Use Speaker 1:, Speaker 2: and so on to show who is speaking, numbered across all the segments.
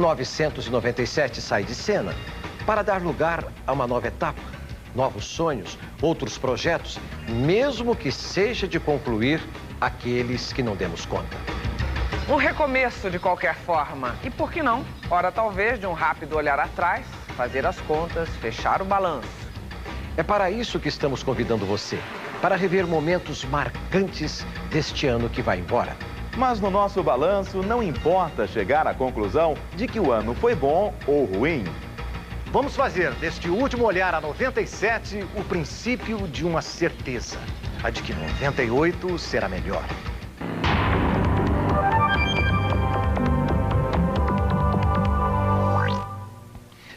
Speaker 1: 1997 sai de cena para dar lugar a uma nova etapa, novos sonhos, outros projetos, mesmo que seja de concluir aqueles que não demos conta.
Speaker 2: Um recomeço de qualquer forma. E por que não? Hora talvez de um rápido olhar atrás, fazer as contas, fechar o balanço.
Speaker 1: É para isso que estamos convidando você, para rever momentos marcantes deste ano que vai embora.
Speaker 3: Mas no nosso balanço não importa chegar à conclusão de que o ano foi bom ou ruim.
Speaker 1: Vamos fazer deste último olhar a 97 o princípio de uma certeza, a de que 98 será melhor.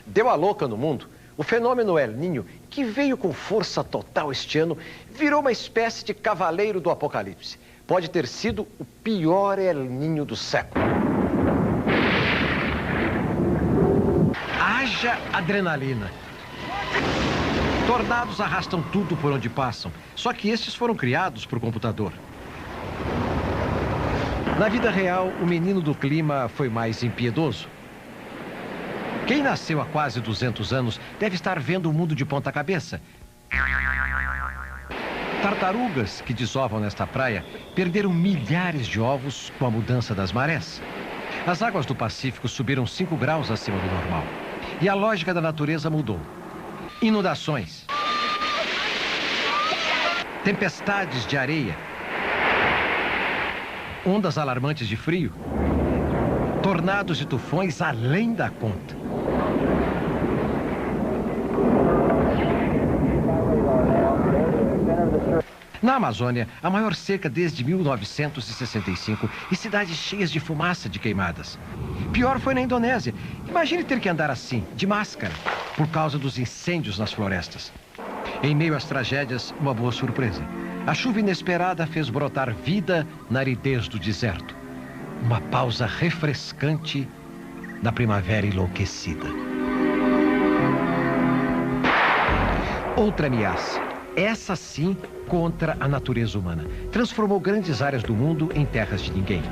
Speaker 1: Deu a louca no mundo. O fenômeno El Niño, que veio com força total este ano, virou uma espécie de cavaleiro do apocalipse. Pode ter sido o pior El Niño do século. Haja adrenalina. Tornados arrastam tudo por onde passam, só que estes foram criados por computador. Na vida real, o menino do clima foi mais impiedoso. Quem nasceu há quase 200 anos deve estar vendo o mundo de ponta cabeça. Tartarugas que desovam nesta praia perderam milhares de ovos com a mudança das marés. As águas do Pacífico subiram 5 graus acima do normal. E a lógica da natureza mudou. Inundações. Tempestades de areia. Ondas alarmantes de frio. Tornados e tufões além da conta. Na Amazônia, a maior seca desde 1965 e cidades cheias de fumaça de queimadas. Pior foi na Indonésia. Imagine ter que andar assim, de máscara, por causa dos incêndios nas florestas. Em meio às tragédias, uma boa surpresa. A chuva inesperada fez brotar vida na aridez do deserto. Uma pausa refrescante da primavera enlouquecida. Outra ameaça. Essa sim contra a natureza humana. Transformou grandes áreas do mundo em terras de ninguém.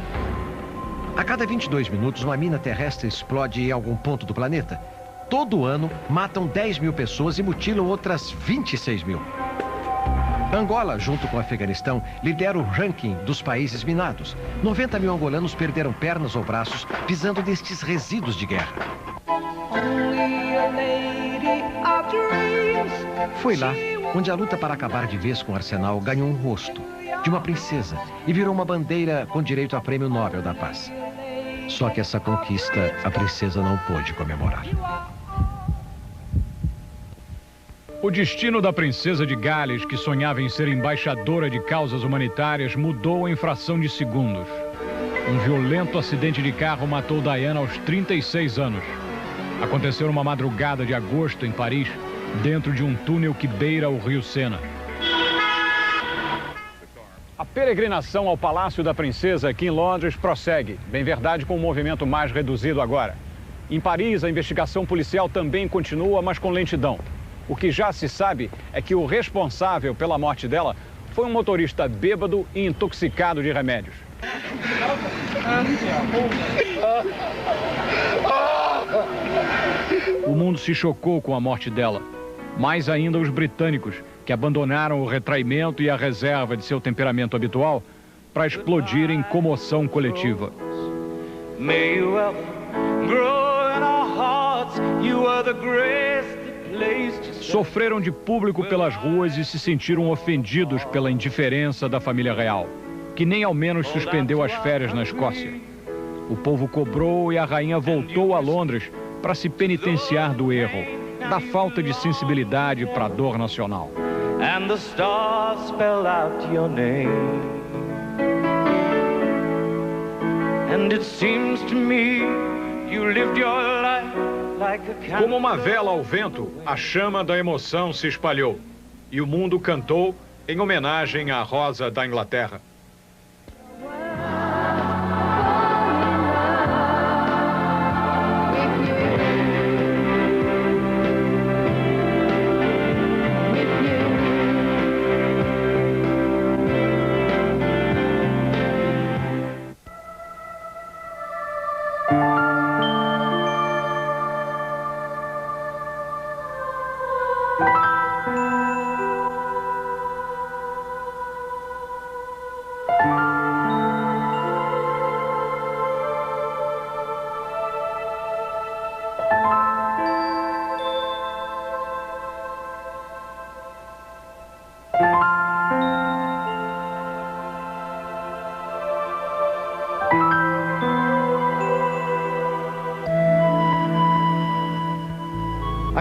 Speaker 1: A cada 22 minutos, uma mina terrestre explode em algum ponto do planeta. Todo ano, matam 10 mil pessoas e mutilam outras 26 mil. Angola, junto com o Afeganistão, lidera o ranking dos países minados. 90 mil angolanos perderam pernas ou braços pisando nestes resíduos de guerra. Foi lá onde a luta para acabar de vez com o arsenal ganhou um rosto de uma princesa e virou uma bandeira com direito a prêmio Nobel da Paz. Só que essa conquista a princesa não pôde comemorar.
Speaker 4: O destino da princesa de Gales, que sonhava em ser embaixadora de causas humanitárias, mudou em fração de segundos. Um violento acidente de carro matou Diana aos 36 anos. Aconteceu numa madrugada de agosto em Paris, dentro de um túnel que beira o rio Sena. A peregrinação ao Palácio da Princesa aqui em Londres prossegue, bem verdade com um movimento mais reduzido agora. Em Paris, a investigação policial também continua, mas com lentidão. O que já se sabe é que o responsável pela morte dela foi um motorista bêbado e intoxicado de remédios. O mundo se chocou com a morte dela. Mais ainda os britânicos, que abandonaram o retraimento e a reserva de seu temperamento habitual para explodir em comoção coletiva. Sofreram de público pelas ruas e se sentiram ofendidos pela indiferença da família real, que nem ao menos suspendeu as férias na Escócia. O povo cobrou e a rainha voltou a Londres para se penitenciar do erro, da falta de sensibilidade para a dor nacional. And the stars spell out your name. And it seems to me you lived your life like a candle. Como uma vela ao vento, a chama da emoção se espalhou e o mundo cantou em homenagem à Rosa da Inglaterra.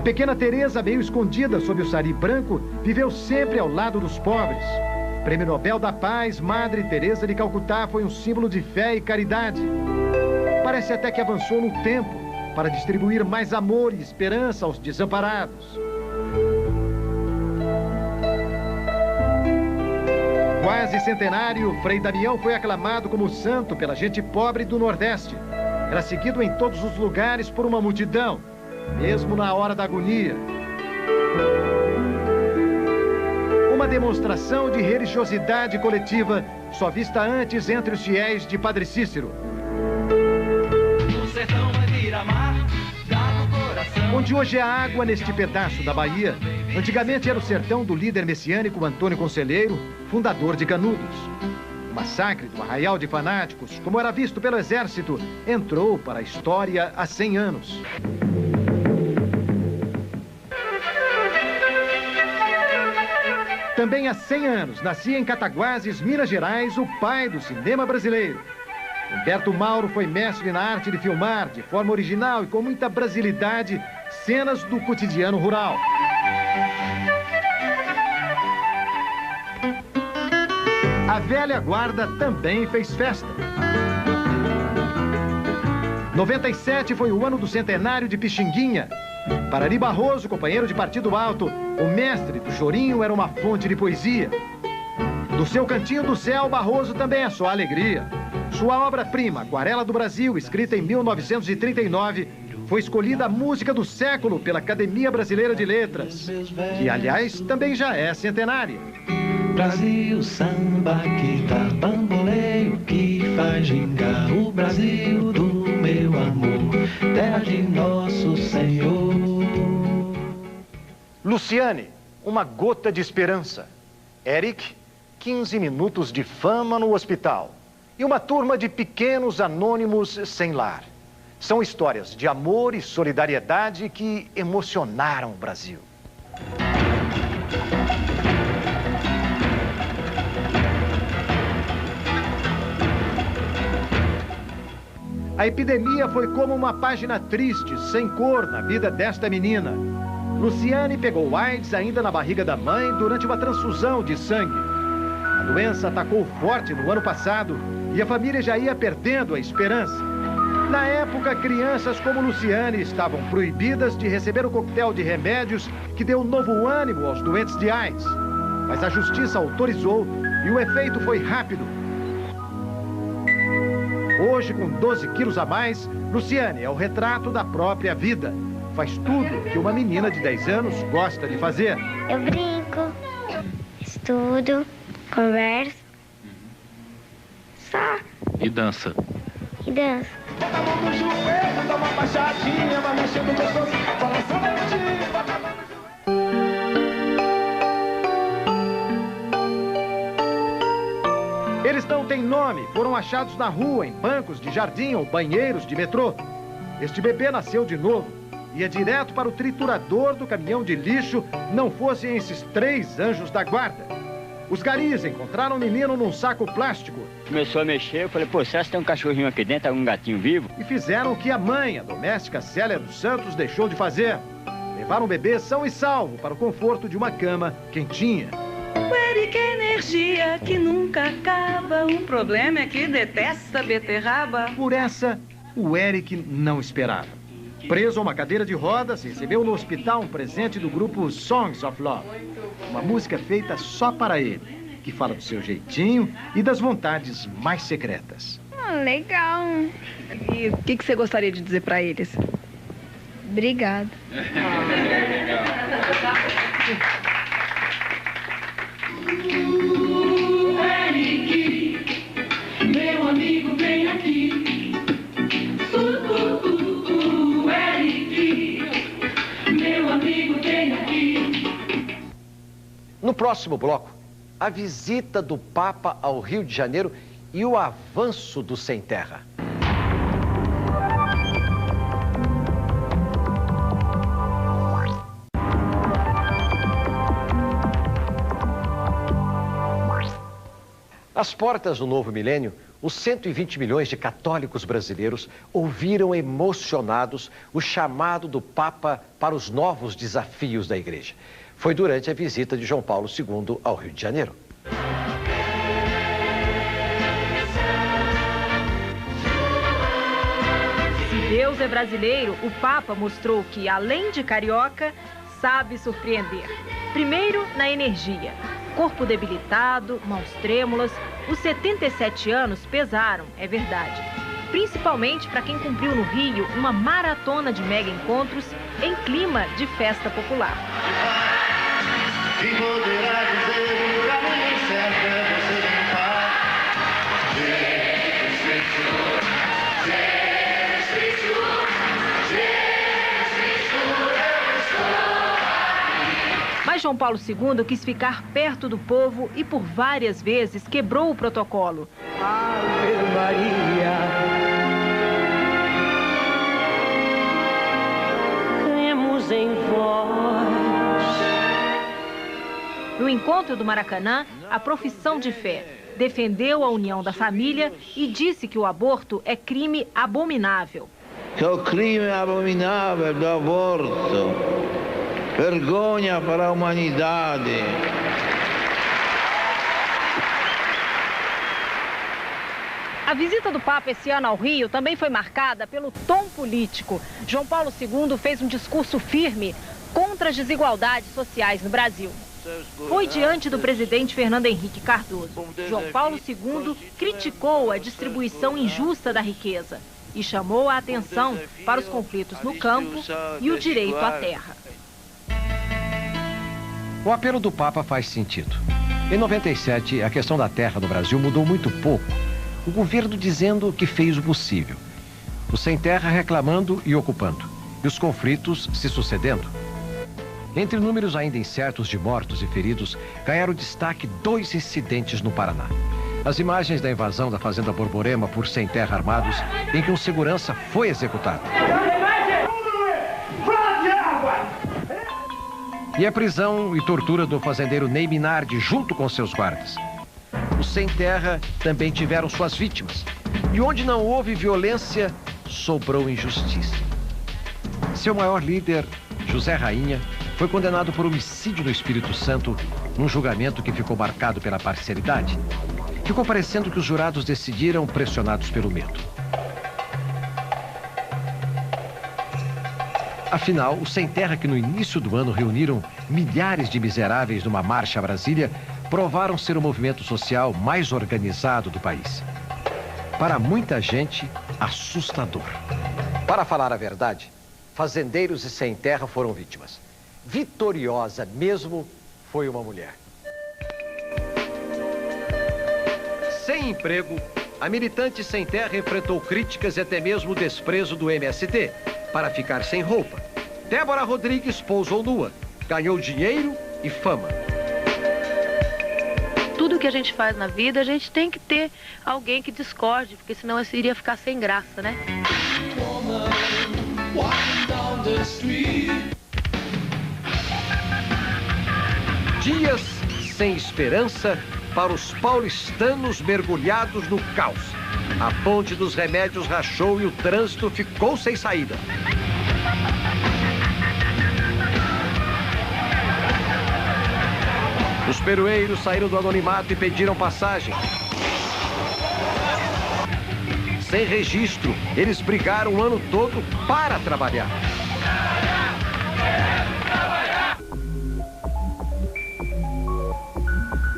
Speaker 5: pequena Teresa, meio escondida sob o sari branco, viveu sempre ao lado dos pobres. Prêmio Nobel da Paz, Madre Teresa de Calcutá foi um símbolo de fé e caridade. Parece até que avançou no tempo para distribuir mais amor e esperança aos desamparados. Quase centenário, Frei Damião foi aclamado como santo pela gente pobre do Nordeste. Era seguido em todos os lugares por uma multidão, mesmo na hora da agonia. Uma demonstração de religiosidade coletiva só vista antes entre os fiéis de Padre Cícero.
Speaker 6: O sertão vai virar mar, dá no coração.
Speaker 5: Onde hoje há água neste pedaço da Bahia, antigamente era o sertão do líder messiânico Antônio Conselheiro, fundador de Canudos. O massacre do arraial de fanáticos, como era visto pelo exército, entrou para a história há 100 anos. Também há 100 anos, nascia em Cataguases, Minas Gerais, o pai do cinema brasileiro. Humberto Mauro foi mestre na arte de filmar, de forma original e com muita brasilidade, cenas do cotidiano rural. A velha guarda também fez festa. 97 foi o ano do centenário de Pixinguinha. Para Ari Barroso, companheiro de Partido Alto, o mestre do chorinho era uma fonte de poesia. Do seu cantinho do céu, Barroso também é só alegria. Sua obra-prima, Aquarela do Brasil, escrita em 1939, foi escolhida a música do século pela Academia Brasileira de Letras, que, aliás, também já é centenária.
Speaker 6: Brasil, samba que dá bamboleio, que faz gingar o Brasil do meu amor, terra de nosso Senhor.
Speaker 5: Luciane, uma gota de esperança. Eric, 15 minutos de fama no hospital. E uma turma de pequenos anônimos sem lar. São histórias de amor e solidariedade que emocionaram o Brasil. A epidemia foi como uma página triste, sem cor, na vida desta menina. Luciane pegou AIDS ainda na barriga da mãe durante uma transfusão de sangue. A doença atacou forte no ano passado e a família já ia perdendo a esperança. Na época, crianças como Luciane estavam proibidas de receber o coquetel de remédios que deu novo ânimo aos doentes de AIDS. Mas a justiça autorizou e o efeito foi rápido. Hoje, com 12 quilos a mais, Luciane é o retrato da própria vida. Faz tudo que uma menina de 10 anos gosta de fazer.
Speaker 7: Eu brinco, estudo, converso, só.
Speaker 8: E dança.
Speaker 7: E danço.
Speaker 6: Bota a mão no joelho, dá uma baixadinha, vai mexendo gostoso, balançando a mãozinha, bota a mão no joelho.
Speaker 5: Eles não têm nome, foram achados na rua, em bancos de jardim ou banheiros de metrô. Este bebê nasceu de novo. Ia direto para o triturador do caminhão de lixo, não fossem esses 3 anjos da guarda. Os garis encontraram o menino num saco plástico.
Speaker 9: Começou a mexer, eu falei, pô, será que tem um cachorrinho aqui dentro, um gatinho vivo?
Speaker 5: E fizeram o que a mãe, a doméstica Célia dos Santos, deixou de fazer. Levaram o bebê são e salvo para o conforto de uma cama quentinha.
Speaker 10: O Eric é energia que nunca acaba. Um problema é que detesta beterraba.
Speaker 5: Por essa, o Eric não esperava. Preso a uma cadeira de rodas, recebeu no hospital um presente do grupo Songs of Love. Uma música feita só para ele, que fala do seu jeitinho e das vontades mais secretas.
Speaker 7: Legal.
Speaker 10: E o que você gostaria de dizer para eles?
Speaker 7: Obrigada.
Speaker 6: Eric, meu amigo, vem aqui. Eric, meu amigo, vem aqui.
Speaker 1: No próximo bloco, a visita do Papa ao Rio de Janeiro e o avanço do Sem Terra. Às portas do novo milênio, os 120 milhões de católicos brasileiros ouviram emocionados o chamado do Papa para os novos desafios da Igreja. Foi durante a visita de João Paulo II ao Rio de Janeiro.
Speaker 8: Se Deus é brasileiro, o Papa mostrou que, além de carioca, sabe surpreender. Primeiro, na energia. Corpo debilitado, mãos trêmulas, os 77 anos pesaram, é verdade. Principalmente para quem cumpriu no Rio uma maratona de mega encontros em clima de festa popular.
Speaker 6: Quem poderá dizer o caminho certo é você quem faz. Jesus Cristo, Jesus Cristo, Jesus Cristo, eu estou aqui.
Speaker 8: Mas João Paulo II quis ficar perto do povo e por várias vezes quebrou o protocolo.
Speaker 6: Ave Maria, cremos em vós.
Speaker 8: No encontro do Maracanã, a profissão de fé defendeu a união da família e disse que o aborto é crime abominável.
Speaker 11: Que o crime abominável do aborto, vergonha para a humanidade.
Speaker 8: A visita do Papa esse ano ao Rio também foi marcada pelo tom político. João Paulo II fez um discurso firme contra as desigualdades sociais no Brasil. Foi diante do presidente Fernando Henrique Cardoso. João Paulo II criticou a distribuição injusta da riqueza e chamou a atenção para os conflitos no campo e o direito à terra.
Speaker 1: O apelo do Papa faz sentido. Em 97, a questão da terra no Brasil mudou muito pouco. O governo dizendo que fez o possível. Os sem terra reclamando e ocupando. E os conflitos se sucedendo. Entre números ainda incertos de mortos e feridos, ganharam destaque 2 incidentes no Paraná. As imagens da invasão da fazenda Borborema por sem terra armados, em que um segurança foi executado. E a prisão e tortura do fazendeiro Ney Minardi junto com seus guardas. Os sem terra também tiveram suas vítimas. E onde não houve violência, sobrou injustiça. Seu maior líder, José Rainha, foi condenado por homicídio no Espírito Santo, num julgamento que ficou marcado pela parcialidade. Ficou parecendo que os jurados decidiram pressionados pelo medo. Afinal, os sem terra que no início do ano reuniram milhares de miseráveis numa marcha a Brasília, provaram ser o movimento social mais organizado do país. Para muita gente, assustador. Para falar a verdade, fazendeiros e sem terra foram vítimas. Vitoriosa mesmo foi uma mulher. Sem emprego, a militante sem terra enfrentou críticas e até mesmo o desprezo do MST para ficar sem roupa. Débora Rodrigues pousou nua, ganhou dinheiro e fama.
Speaker 12: Tudo que a gente faz na vida, a gente tem que ter alguém que discorde, porque senão isso iria ficar sem graça, né?
Speaker 1: Dias sem esperança para os paulistanos mergulhados no caos. A ponte dos remédios rachou e o trânsito ficou sem saída. Os peroeiros saíram do anonimato e pediram passagem. Sem registro, eles brigaram o ano todo para trabalhar.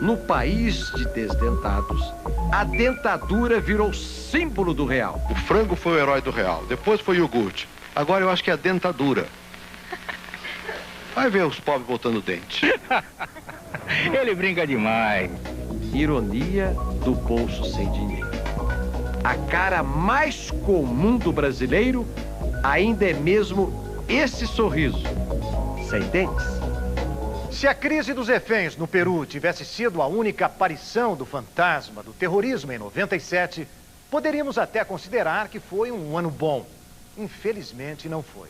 Speaker 1: No país de desdentados, a dentadura virou símbolo do real.
Speaker 13: O frango foi o herói do real, depois foi o iogurte. Agora eu acho que é a dentadura. Vai ver os pobres botando dente.
Speaker 9: Ele brinca demais.
Speaker 1: Ironia do bolso sem dinheiro. A cara mais comum do brasileiro ainda é mesmo esse sorriso, sem dentes.
Speaker 5: Se a crise dos reféns no Peru tivesse sido a única aparição do fantasma do terrorismo em 97, poderíamos até considerar que foi um ano bom. Infelizmente, não foi.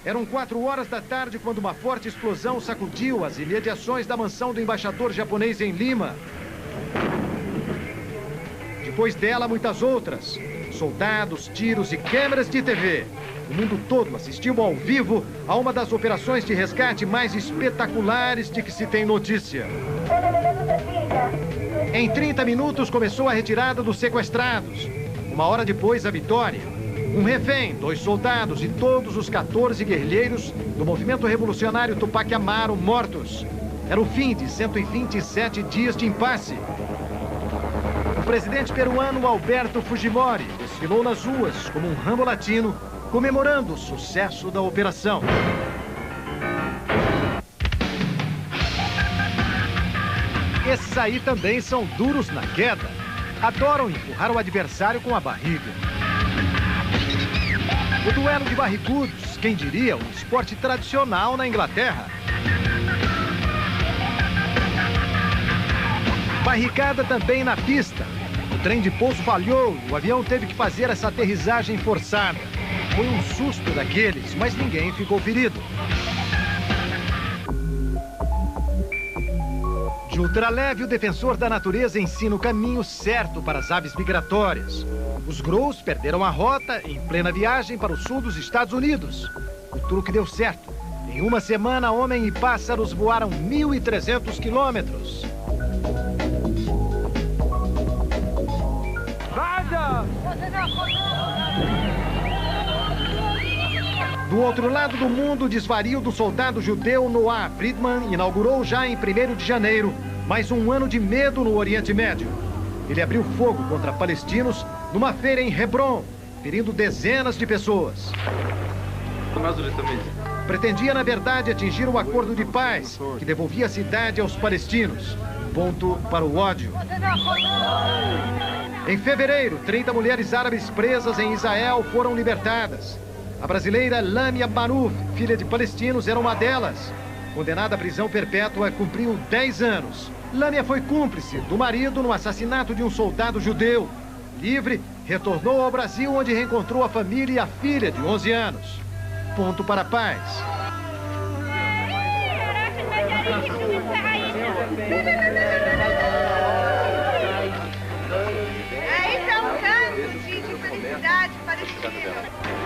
Speaker 5: Eram 4 horas da tarde quando uma forte explosão sacudiu as imediações da mansão do embaixador japonês em Lima. depois dela, muitas outras. Soldados, tiros e câmeras de TV. O mundo todo assistiu ao vivo a uma das operações de resgate mais espetaculares de que se tem notícia. Em 30 minutos começou a retirada dos sequestrados. Uma hora depois, a vitória. Um refém, 2 soldados e todos os 14 guerrilheiros do movimento revolucionário Tupac Amaru mortos. Era o fim de 127 dias de impasse. O presidente peruano Alberto Fujimori desfilou nas ruas como um Rambo latino, comemorando o sucesso da operação. Esses aí também são duros na queda. Adoram empurrar o adversário com a barriga. O duelo de barrigudos, quem diria, um esporte tradicional na Inglaterra. Barricada também na pista. O trem de pouso falhou e o avião teve que fazer essa aterrissagem forçada. Foi um susto daqueles, mas ninguém ficou ferido. De ultraleve, o defensor da natureza ensina o caminho certo para as aves migratórias. Os Grows perderam a rota em plena viagem para o sul dos Estados Unidos. O truque deu certo. Em uma semana, homem e pássaros voaram 1.300 quilômetros. Do outro lado do mundo, o desvario do soldado judeu Noah Friedman inaugurou já em 1º de janeiro mais um ano de medo no Oriente Médio. Ele abriu fogo contra palestinos numa feira em Hebron, ferindo dezenas de pessoas. Pretendia, na verdade, atingir um acordo de paz que devolvia a cidade aos palestinos. Ponto para o ódio. Em fevereiro, 30 mulheres árabes presas em Israel foram libertadas. A brasileira Lamia Manouf, filha de palestinos, era uma delas. Condenada à prisão perpétua, cumpriu 10 anos. Lamia foi cúmplice do marido no assassinato de um soldado judeu. Livre, retornou ao Brasil, onde reencontrou a família e a filha de 11 anos. Ponto para a paz.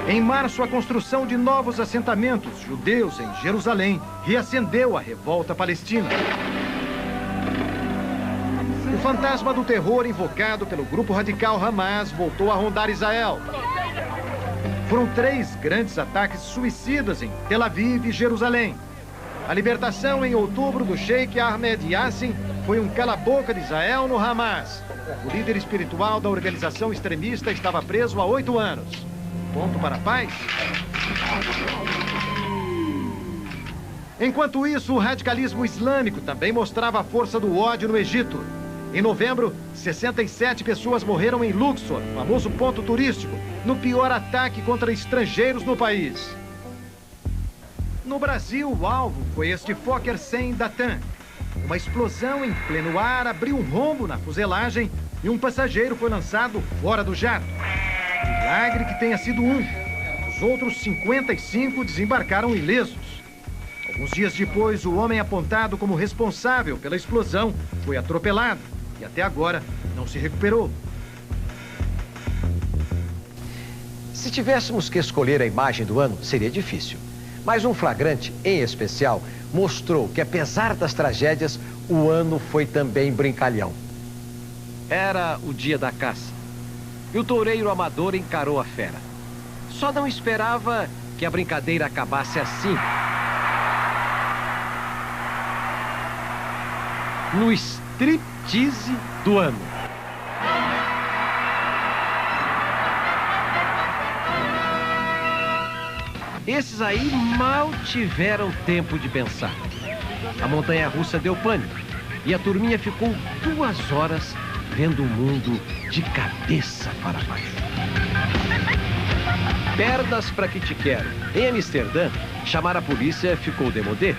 Speaker 5: Em março, a construção de novos assentamentos judeus em Jerusalém reacendeu a revolta palestina. O fantasma do terror invocado pelo grupo radical Hamas voltou a rondar Israel. Foram 3 grandes ataques suicidas em Tel Aviv e Jerusalém. A libertação em outubro do Sheikh Ahmed Yassin foi um cala-boca de Israel no Hamas. O líder espiritual da organização extremista estava preso há 8 anos. Ponto para a paz? Enquanto isso, o radicalismo islâmico também mostrava a força do ódio no Egito. Em novembro, 67 pessoas morreram em Luxor, famoso ponto turístico, no pior ataque contra estrangeiros no país. No Brasil, o alvo foi este Fokker 100 da TAM. Uma explosão em pleno ar abriu um rombo na fuselagem e um passageiro foi lançado fora do jato. Milagre que tenha sido um. Os outros 55 desembarcaram ilesos. Alguns dias depois, o homem apontado como responsável pela explosão foi atropelado e até agora não se recuperou.
Speaker 1: Se tivéssemos que escolher a imagem do ano, seria difícil. Mas um flagrante, em especial, mostrou que, apesar das tragédias, o ano foi também brincalhão. Era o dia da caça. E o toureiro amador encarou a fera. Só não esperava que a brincadeira acabasse assim. No striptease do ano. Esses aí mal tiveram tempo de pensar. A montanha-russa deu pânico e a turminha ficou 2 horas vendo o mundo de cabeça para baixo. Perdas para que te quero. Em Amsterdã, chamar a polícia ficou demodê.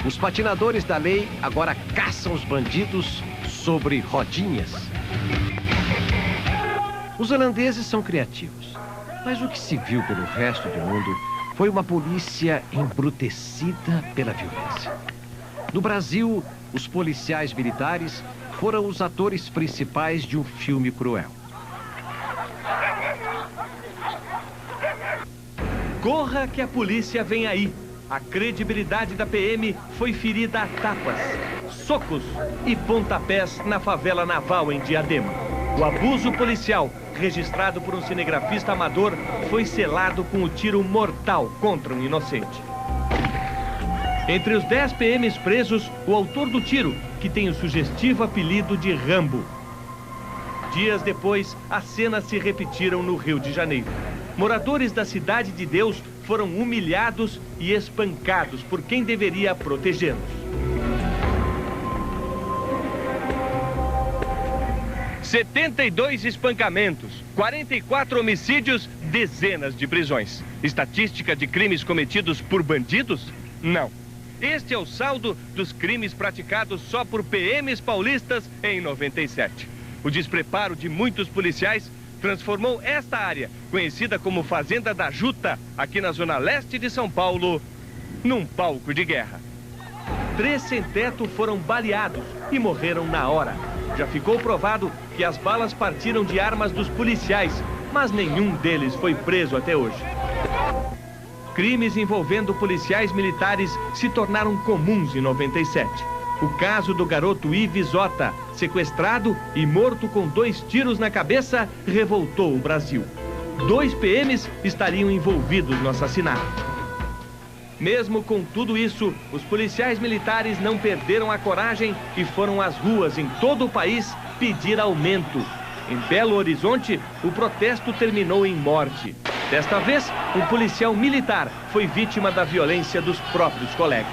Speaker 1: Os patinadores da lei agora caçam os bandidos sobre rodinhas. Os holandeses são criativos, mas o que se viu pelo resto do mundo foi uma polícia embrutecida pela violência. No Brasil, os policiais militares foram os atores principais de um filme cruel.
Speaker 14: Corra que a polícia vem aí. A credibilidade da PM foi ferida a tapas, socos e pontapés na favela naval em Diadema. O abuso policial, registrado por um cinegrafista amador, foi selado com o tiro mortal contra um inocente. Entre os 10 PMs presos, o autor do tiro, que tem o sugestivo apelido de Rambo. Dias depois, as cenas se repetiram no Rio de Janeiro. Moradores da Cidade de Deus foram humilhados e espancados por quem deveria protegê-los. ...72 espancamentos, 44 homicídios, dezenas de prisões. Estatística de crimes cometidos por bandidos? Não. Este é o saldo dos crimes praticados só por PMs paulistas em 97. O despreparo de muitos policiais transformou esta área, conhecida como Fazenda da Juta, aqui na zona leste de São Paulo, num palco de guerra. 3 sem-teto foram baleados e morreram na hora. Já ficou provado que as balas partiram de armas dos policiais, mas nenhum deles foi preso até hoje. Crimes envolvendo policiais militares se tornaram comuns em 97. O caso do garoto Ives Ota, sequestrado e morto com 2 tiros na cabeça, revoltou o Brasil. 2 PMs estariam envolvidos no assassinato. Mesmo com tudo isso, os policiais militares não perderam a coragem e foram às ruas em todo o país pedir aumento. Em Belo Horizonte, o protesto terminou em morte. Desta vez, um policial militar foi vítima da violência dos próprios colegas.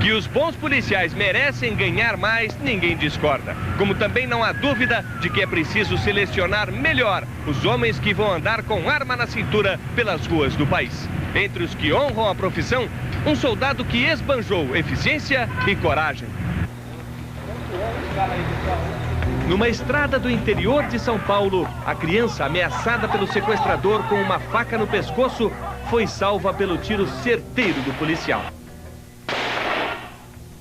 Speaker 14: Que os bons policiais merecem ganhar mais, ninguém discorda. Como também não há dúvida de que é preciso selecionar melhor os homens que vão andar com arma na cintura pelas ruas do país. Entre os que honram a profissão, um soldado que esbanjou eficiência e coragem. Numa estrada do interior de São Paulo, a criança ameaçada pelo sequestrador com uma faca no pescoço foi salva pelo tiro certeiro do policial.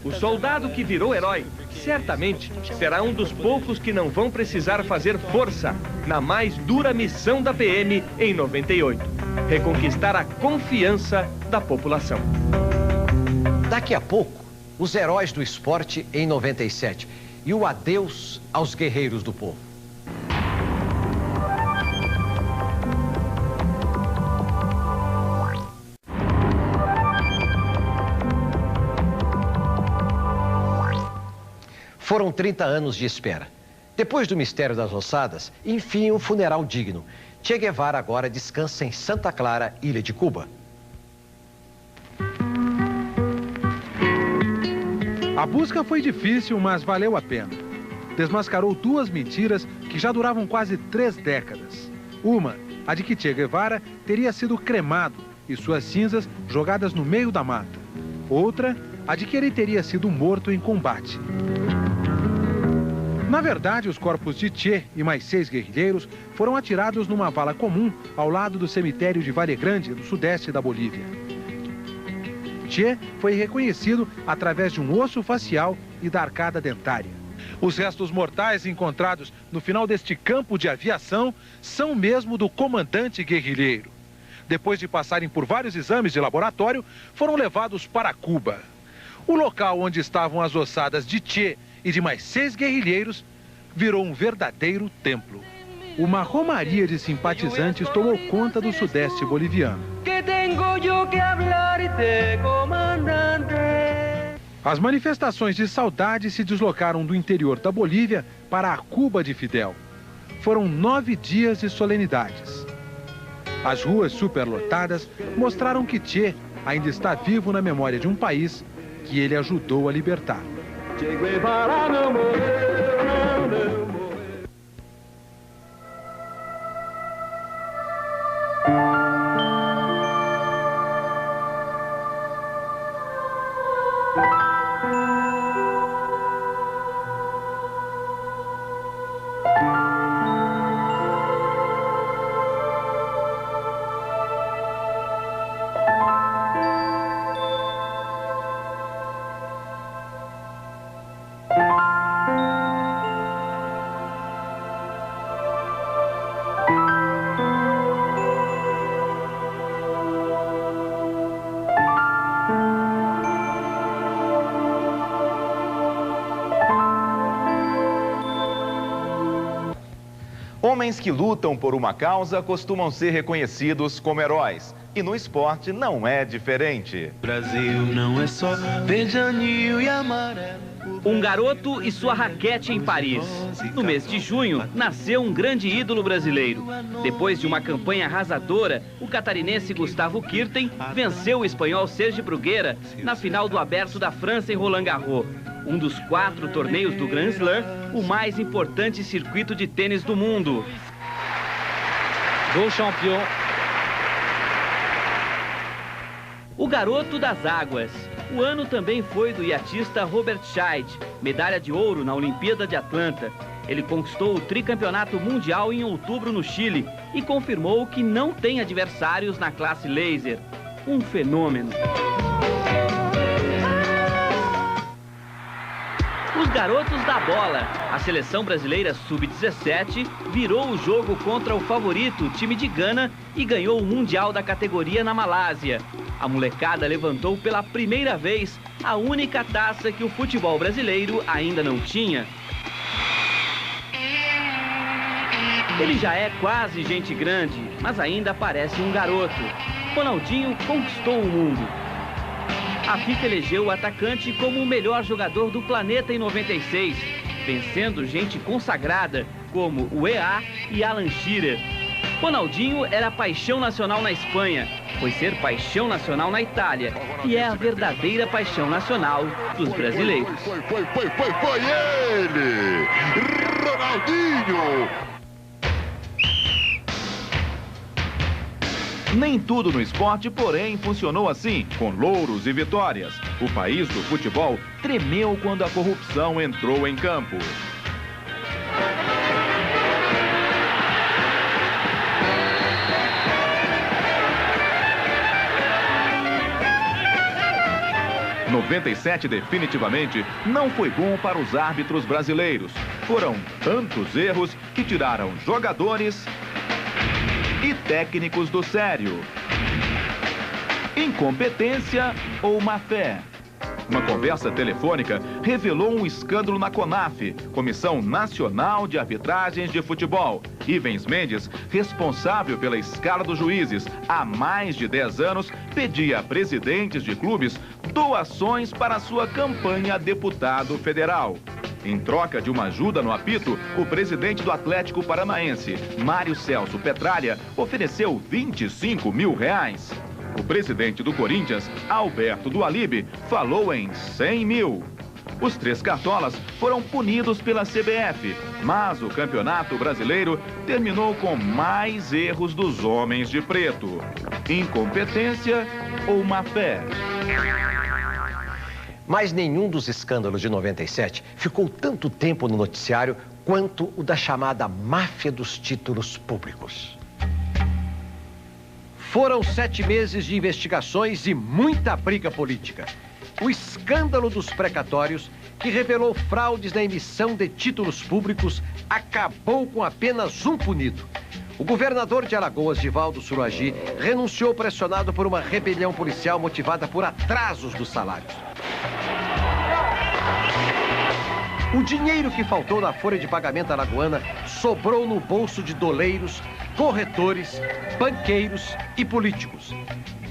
Speaker 14: O soldado que virou herói, certamente, será um dos poucos que não vão precisar fazer força na mais dura missão da PM em 98. Reconquistar a confiança da população.
Speaker 1: Daqui a pouco, os heróis do esporte em 97 e o adeus aos guerreiros do povo. Foram 30 anos de espera. Depois do mistério das ossadas, enfim, um funeral digno. Che Guevara agora descansa em Santa Clara, Ilha de Cuba.
Speaker 15: A busca foi difícil, mas valeu a pena. Desmascarou 2 mentiras que já duravam quase 3 décadas. Uma, a de que Che Guevara teria sido cremado e suas cinzas jogadas no meio da mata. Outra, a de que ele teria sido morto em combate. Na verdade, os corpos de Che e mais 6 guerrilheiros foram atirados numa vala comum ao lado do cemitério de Valle Grande, no sudeste da Bolívia. Che foi reconhecido através de um osso facial e da arcada dentária. Os restos mortais encontrados no final deste campo de aviação são mesmo do comandante guerrilheiro. Depois de passarem por vários exames de laboratório, foram levados para Cuba. O local onde estavam as ossadas de Che e de mais 6 guerrilheiros virou um verdadeiro templo. Uma romaria de simpatizantes tomou conta do sudeste boliviano. As manifestações de saudade se deslocaram do interior da Bolívia para a Cuba de Fidel. Foram 9 dias de solenidades. As ruas superlotadas mostraram que Che ainda está vivo na memória de um país que ele ajudou a libertar. Che Guevara não morreu, não morreu.
Speaker 3: Homens que lutam por uma causa costumam ser reconhecidos como heróis. E no esporte não é diferente.
Speaker 6: Brasil não é só verde, anil e amarelo.
Speaker 16: Um garoto e sua raquete em Paris. No mês de junho, nasceu um grande ídolo brasileiro. Depois de uma campanha arrasadora, o catarinense Gustavo Kuerten venceu o espanhol Sergi Bruguera na final do Aberto da França em Roland Garros, um dos 4 torneios do Grand Slam, o mais importante circuito de tênis do mundo.
Speaker 17: Beau champion.
Speaker 16: O garoto das águas. O ano também foi do iatista Robert Scheid, medalha de ouro na Olimpíada de Atlanta. Ele conquistou o tricampeonato mundial em outubro no Chile e confirmou que não tem adversários na classe laser. Um fenômeno. Os garotos da bola. A seleção brasileira sub-17 virou o jogo contra o favorito, o time de Gana, e ganhou o Mundial da categoria na Malásia. A molecada levantou pela primeira vez a única taça que o futebol brasileiro ainda não tinha. Ele já é quase gente grande, mas ainda parece um garoto. Ronaldinho conquistou o mundo. A FIFA elegeu o atacante como o melhor jogador do planeta em 96, vencendo gente consagrada como o EA e Alan Shearer. Ronaldinho era paixão nacional na Espanha, foi ser paixão nacional na Itália e é a verdadeira paixão nacional dos brasileiros.
Speaker 18: Foi ele! Ronaldinho!
Speaker 3: Nem tudo no esporte, porém, funcionou assim, com louros e vitórias. O país do futebol tremeu quando a corrupção entrou em campo. Em 97, definitivamente, não foi bom para os árbitros brasileiros. Foram tantos erros que tiraram jogadores e técnicos do sério. Incompetência ou má fé? Uma conversa telefônica revelou um escândalo na CONAF, Comissão Nacional de Arbitragens de Futebol. Ivens Mendes, responsável pela escala dos juízes há mais de 10 anos, pedia a presidentes de clubes doações para sua campanha a deputado federal. Em troca de uma ajuda no apito, o presidente do Atlético Paranaense, Mário Celso Petralha, ofereceu R$25 mil. O presidente do Corinthians, Alberto Dualib, falou em 100 mil. Os 3 cartolas foram punidos pela CBF, mas o Campeonato Brasileiro terminou com mais erros dos homens de preto. Incompetência ou má fé?
Speaker 1: Mas nenhum dos escândalos de 97 ficou tanto tempo no noticiário quanto o da chamada máfia dos títulos públicos. Foram 7 meses de investigações e muita briga política. O escândalo dos precatórios, que revelou fraudes na emissão de títulos públicos, acabou com apenas um punido. O governador de Alagoas, Divaldo Suragi, renunciou pressionado por uma rebelião policial motivada por atrasos dos salários. O dinheiro que faltou na folha de pagamento alagoana sobrou no bolso de doleiros, corretores, banqueiros e políticos.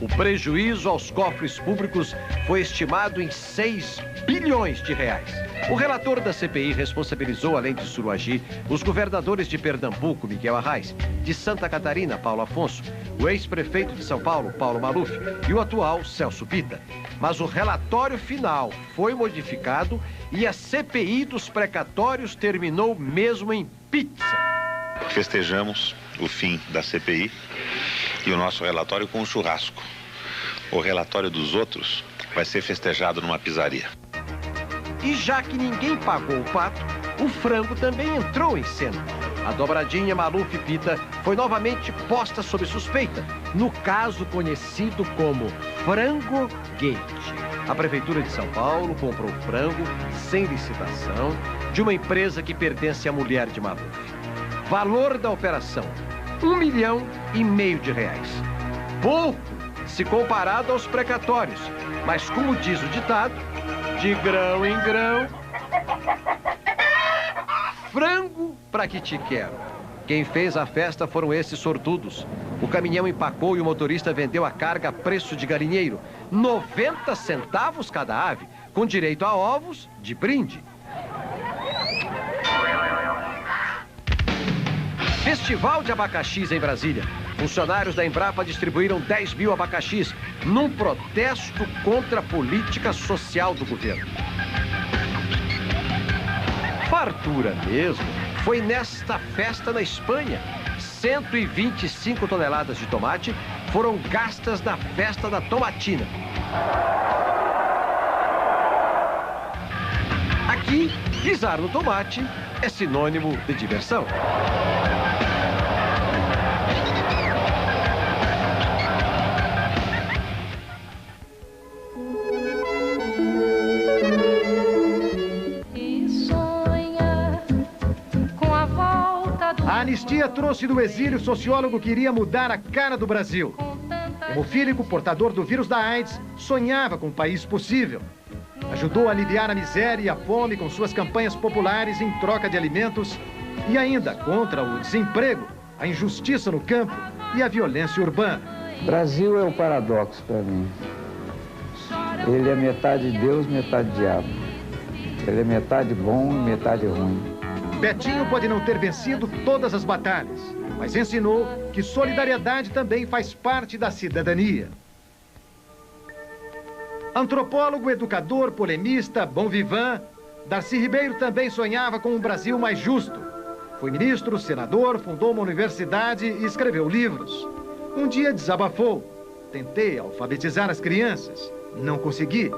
Speaker 1: O prejuízo aos cofres públicos foi estimado em 6 bilhões de reais. O relator da CPI responsabilizou, além de Suragi, os governadores de Pernambuco, Miguel Arraes, de Santa Catarina, Paulo Afonso, o ex-prefeito de São Paulo, Paulo Maluf, e o atual, Celso Pitta. Mas o relatório final foi modificado e a CPI dos precatórios terminou mesmo em pizza.
Speaker 19: Festejamos o fim da CPI e o nosso relatório com um churrasco. O relatório dos outros vai ser festejado numa pizzaria.
Speaker 1: E já que ninguém pagou o pato, o frango também entrou em cena. A dobradinha Maluf Pitta foi novamente posta sob suspeita, no caso conhecido como Frango Gate. A Prefeitura de São Paulo comprou frango sem licitação de uma empresa que pertence à mulher de Maluf. Valor da operação, R$1,5 milhão de reais. Pouco se comparado aos precatórios, mas como diz o ditado, de grão em grão, frango pra que te quero. Quem fez a festa foram esses sortudos. O caminhão empacou e o motorista vendeu a carga a preço de galinheiro. 90 centavos cada ave, com direito a ovos de brinde. Festival de abacaxis em Brasília. Funcionários da Embrapa distribuíram 10 mil abacaxis num protesto contra a política social do governo. Fartura mesmo foi nesta festa na Espanha. 125 toneladas de tomate foram gastas na festa da tomatina. Aqui, pisar no tomate é sinônimo de diversão.
Speaker 5: A anistia trouxe do exílio o sociólogo que iria mudar a cara do Brasil. Hemofílico, portador do vírus da AIDS, sonhava com um país possível. Ajudou a aliviar a miséria e a fome com suas campanhas populares em troca de alimentos e ainda contra o desemprego, a injustiça no campo e a violência urbana.
Speaker 20: Brasil é o paradoxo para mim. Ele é metade Deus, metade diabo. Ele é metade bom e metade ruim.
Speaker 5: Betinho pode não ter vencido todas as batalhas, mas ensinou que solidariedade também faz parte da cidadania. Antropólogo, educador, polemista, bom vivant, Darcy Ribeiro também sonhava com um Brasil mais justo. Foi ministro, senador, fundou uma universidade e escreveu livros. Um dia desabafou. Tentei alfabetizar as crianças. Não consegui.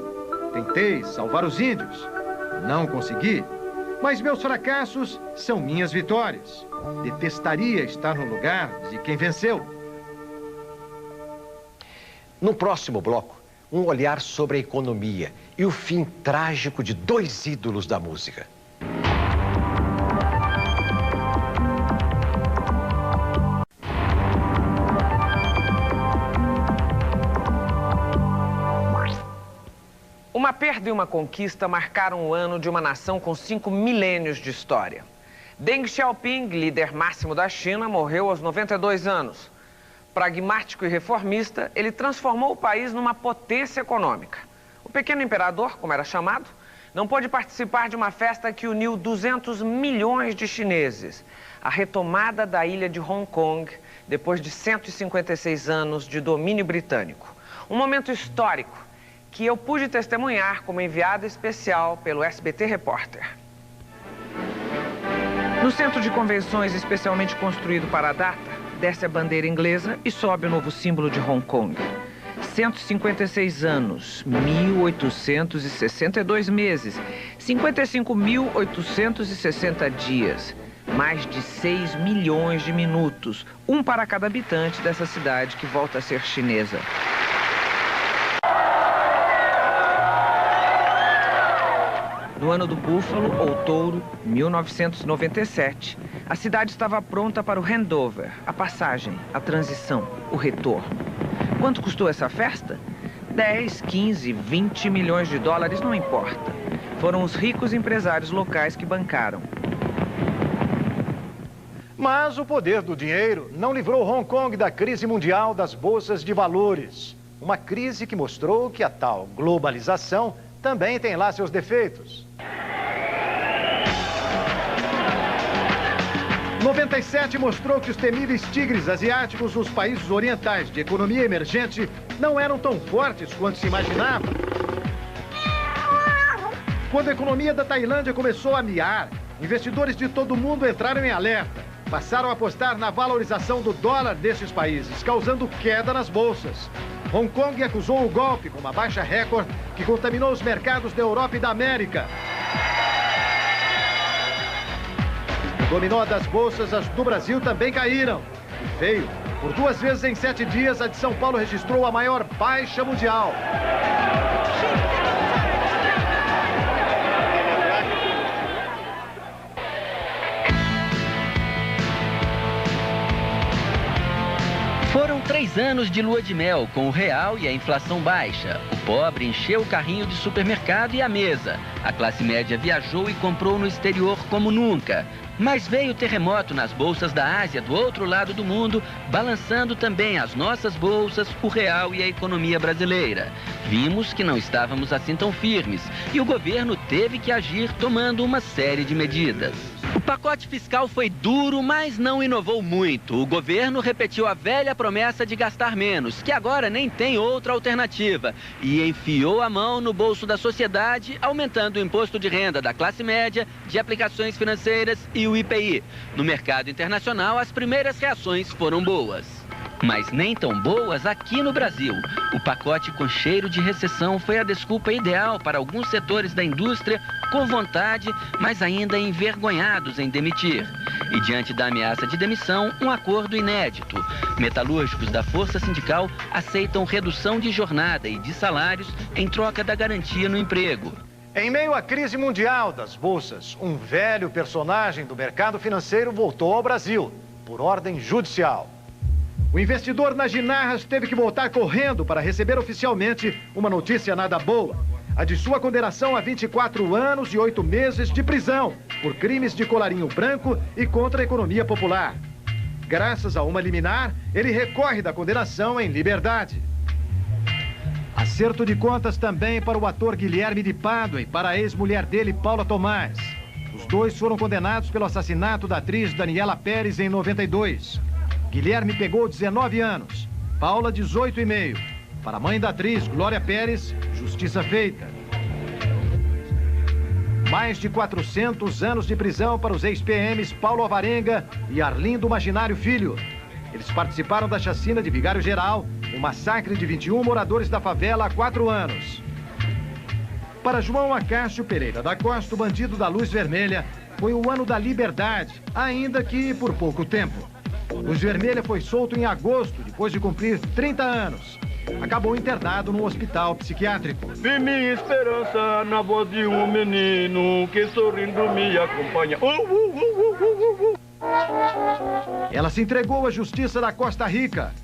Speaker 5: Tentei salvar os índios. Não consegui. Mas meus fracassos são minhas vitórias. Detestaria estar no lugar de quem venceu.
Speaker 1: No próximo bloco, um olhar sobre a economia e o fim trágico de dois ídolos da música.
Speaker 2: Uma perda e uma conquista marcaram o ano de uma nação com 5 milênios de história. Deng Xiaoping, líder máximo da China, morreu aos 92 anos. Pragmático e reformista, ele transformou o país numa potência econômica. O pequeno imperador, como era chamado, não pôde participar de uma festa que uniu 200 milhões de chineses. A retomada da ilha de Hong Kong, depois de 156 anos de domínio britânico. Um momento histórico que eu pude testemunhar como enviado especial pelo SBT Repórter. No centro de convenções especialmente construído para a data, desce a bandeira inglesa e sobe o novo símbolo de Hong Kong. 156 anos, 1.862 meses, 55.860 dias, mais de 6 milhões de minutos, um para cada habitante dessa cidade que volta a ser chinesa. No ano do búfalo, ou touro, 1997, a cidade estava pronta para o handover, a passagem, a transição, o retorno. Quanto custou essa festa? 10, 15, 20 milhões de dólares, não importa. Foram os ricos empresários locais que bancaram.
Speaker 5: Mas o poder do dinheiro não livrou Hong Kong da crise mundial das bolsas de valores. Uma crise que mostrou que a tal globalização também tem lá seus defeitos. 97 mostrou que os temíveis tigres asiáticos nos países orientais de economia emergente não eram tão fortes quanto se imaginava. Quando a economia da Tailândia começou a miar, investidores de todo o mundo entraram em alerta. Passaram a apostar na valorização do dólar desses países, causando queda nas bolsas. Hong Kong acusou o golpe com uma baixa recorde que contaminou os mercados da Europa e da América. O dominó das bolsas, as do Brasil, também caíram. E feio, por 2 vezes em 7 dias, a de São Paulo registrou a maior baixa mundial.
Speaker 16: Foram 3 anos de lua de mel, com o real e a inflação baixa. O pobre encheu o carrinho de supermercado e a mesa. A classe média viajou e comprou no exterior como nunca. Mas veio o terremoto nas bolsas da Ásia, do outro lado do mundo, balançando também as nossas bolsas, o real e a economia brasileira. Vimos que não estávamos assim tão firmes e o governo teve que agir tomando uma série de medidas. O pacote fiscal foi duro, mas não inovou muito. O governo repetiu a velha promessa de gastar menos, que agora nem tem outra alternativa, e enfiou a mão no bolso da sociedade, aumentando o imposto de renda da classe média, de aplicações financeiras e o IPI. No mercado internacional, as primeiras reações foram boas. Mas nem tão boas aqui no Brasil. O pacote com cheiro de recessão foi a desculpa ideal para alguns setores da indústria com vontade, mas ainda envergonhados em demitir. E diante da ameaça de demissão, um acordo inédito. Metalúrgicos da Força Sindical aceitam redução de jornada e de salários em troca da garantia no emprego.
Speaker 5: Em meio à crise mundial das bolsas, um velho personagem do mercado financeiro voltou ao Brasil, por ordem judicial. O investidor Najim Narras teve que voltar correndo para receber oficialmente uma notícia nada boa. A de sua condenação a 24 anos e 8 meses de prisão por crimes de colarinho branco e contra a economia popular. Graças a uma liminar, ele recorre da condenação em liberdade. Acerto de contas também para o ator Guilherme de Pádua e para a ex-mulher dele, Paula Tomás. Os dois foram condenados pelo assassinato da atriz Daniela Pérez em 92. Guilherme pegou 19 anos, Paula 18,5. Para a mãe da atriz, Glória Pérez, justiça feita. Mais de 400 anos de prisão para os ex-PMs Paulo Alvarenga e Arlindo Maginário Filho. Eles participaram da chacina de Vigário Geral, um massacre de 21 moradores da favela há 4 anos. Para João Acácio Pereira da Costa, o bandido da Luz Vermelha, foi o ano da liberdade, ainda que por pouco tempo. Luz Vermelha foi solto em agosto, depois de cumprir 30 anos. Acabou internado num hospital psiquiátrico.
Speaker 21: Vi minha esperança na voz de um menino que sorrindo me acompanha.
Speaker 5: Ela se entregou à justiça da Costa Rica.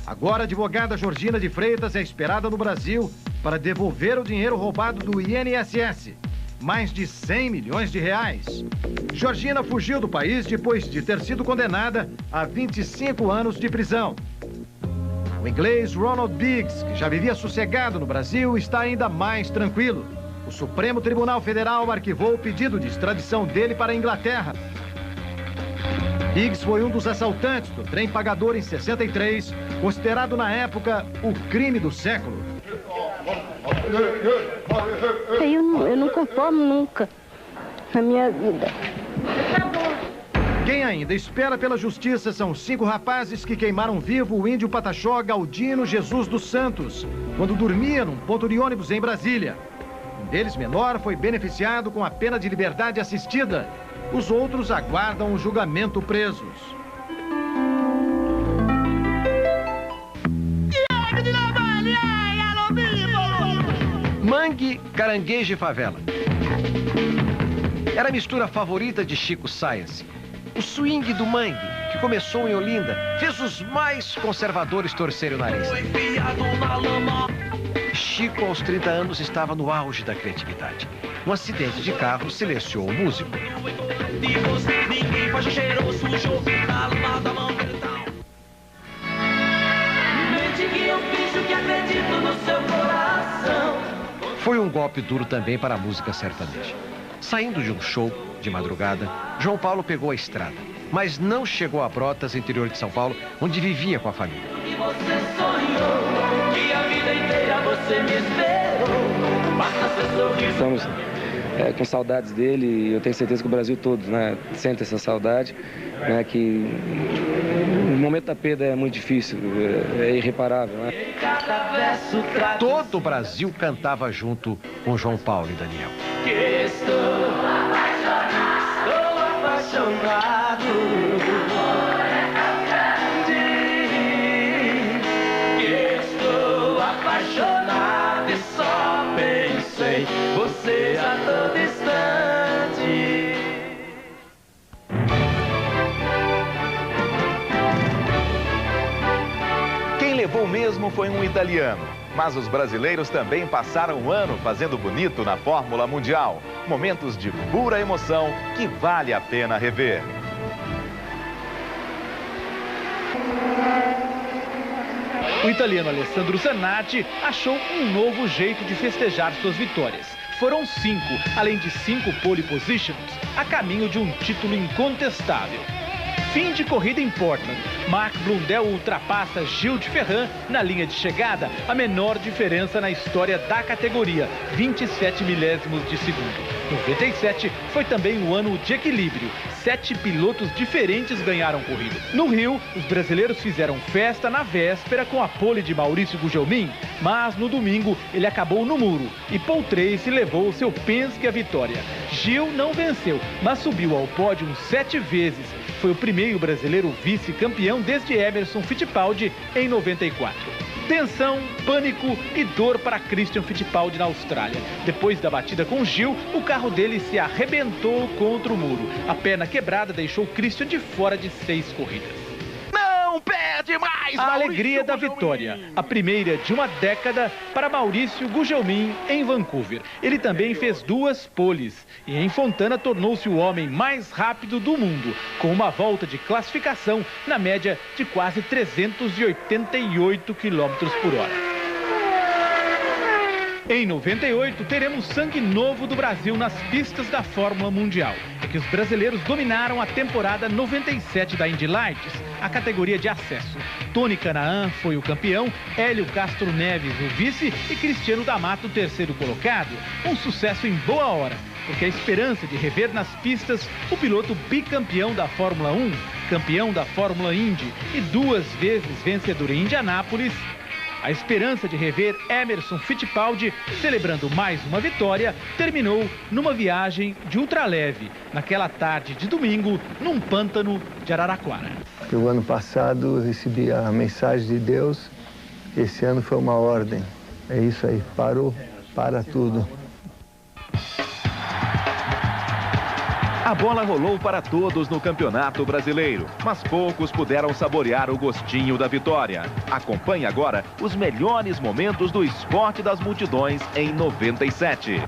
Speaker 5: Agora a advogada Georgina de Freitas é esperada no Brasil para devolver o dinheiro roubado do INSS. Mais de 100 milhões de reais. Georgina fugiu do país depois de ter sido condenada a 25 anos de prisão. O inglês Ronald Biggs, que já vivia sossegado no Brasil, está ainda mais tranquilo. O Supremo Tribunal Federal arquivou o pedido de extradição dele para a Inglaterra. Biggs foi um dos assaltantes do trem pagador em 63, considerado na época o crime do século.
Speaker 7: Eu não conformo nunca na minha vida.
Speaker 5: Quem ainda espera pela justiça são 5 rapazes que queimaram vivo o índio pataxó Galdino Jesus dos Santos, quando dormia num ponto de ônibus em Brasília. Um deles, menor, foi beneficiado com a pena de liberdade assistida. Os outros aguardam o julgamento presos.
Speaker 1: Mangue, caranguejo e favela. Era a mistura favorita de Chico Science. O swing do mangue, que começou em Olinda, fez os mais conservadores torcerem o nariz. Chico, aos 30 anos, estava no auge da criatividade. Um acidente de carro silenciou o músico. Foi um golpe duro também para a música sertaneja. Saindo de um show de madrugada, João Paulo pegou a estrada, mas não chegou a Brotas, interior de São Paulo, onde vivia com a família.
Speaker 6: E você sonhou que a vida inteira você me esperou. Basta seu sorriso.
Speaker 22: Estamos com saudades dele e eu tenho certeza que o Brasil todo, né, sente essa saudade, né, que o momento da perda é muito difícil, é irreparável, né?
Speaker 1: Todo o Brasil cantava junto com João Paulo e Daniel.
Speaker 6: Que estou apaixonado. Que estou apaixonado e só penso em você a todo instante.
Speaker 3: mesmo foi um italiano. Mas os brasileiros também passaram um ano fazendo bonito na Fórmula Mundial. Momentos de pura emoção que vale a pena rever.
Speaker 4: O italiano Alessandro Zanatti achou um novo jeito de festejar suas vitórias. Foram 5, além de 5 pole positions, a caminho de um título incontestável. Fim de corrida em Portland. Marc Blundell ultrapassa Gil de Ferran na linha de chegada, a menor diferença na história da categoria, 27 milésimos de segundo. 97 foi também um ano de equilíbrio. 7 pilotos diferentes ganharam corrida. No Rio, os brasileiros fizeram festa na véspera com a pole de Maurício Gugelmin, mas no domingo ele acabou no muro e Paul Tracy levou seu Penske à vitória. Gil não venceu, mas subiu ao pódio 7 vezes. Foi o primeiro brasileiro vice-campeão desde Emerson Fittipaldi em 94. Tensão, pânico e dor para Christian Fittipaldi na Austrália. Depois da batida com Gil, o carro dele se arrebentou contra o muro. A perna quebrada deixou Christian de fora de 6 corridas.
Speaker 3: Não perde mais!
Speaker 4: A alegria da vitória, a primeira de uma década para Maurício Gugelmin em Vancouver. Ele também fez 2 poles e em Fontana tornou-se o homem mais rápido do mundo, com uma volta de classificação na média de quase 388 km por hora. Em 98, teremos sangue novo do Brasil nas pistas da Fórmula Mundial. É que os brasileiros dominaram a temporada 97 da Indy Lights, a categoria de acesso. Tony Canaan foi o campeão, Hélio Castro Neves o vice e Cristiano D'Amato o terceiro colocado. Um sucesso em boa hora, porque a esperança de rever nas pistas o piloto bicampeão da Fórmula 1, campeão da Fórmula Indy e 2 vezes vencedor em Indianápolis, a esperança de rever Emerson Fittipaldi celebrando mais uma vitória terminou numa viagem de ultraleve, naquela tarde de domingo, num pântano de Araraquara.
Speaker 10: O ano passado eu recebi a mensagem de Deus, esse ano foi uma ordem. É isso aí, parou, para tudo.
Speaker 3: A bola rolou para todos no Campeonato Brasileiro, mas poucos puderam saborear o gostinho da vitória. Acompanhe agora os melhores momentos do esporte das multidões em 97.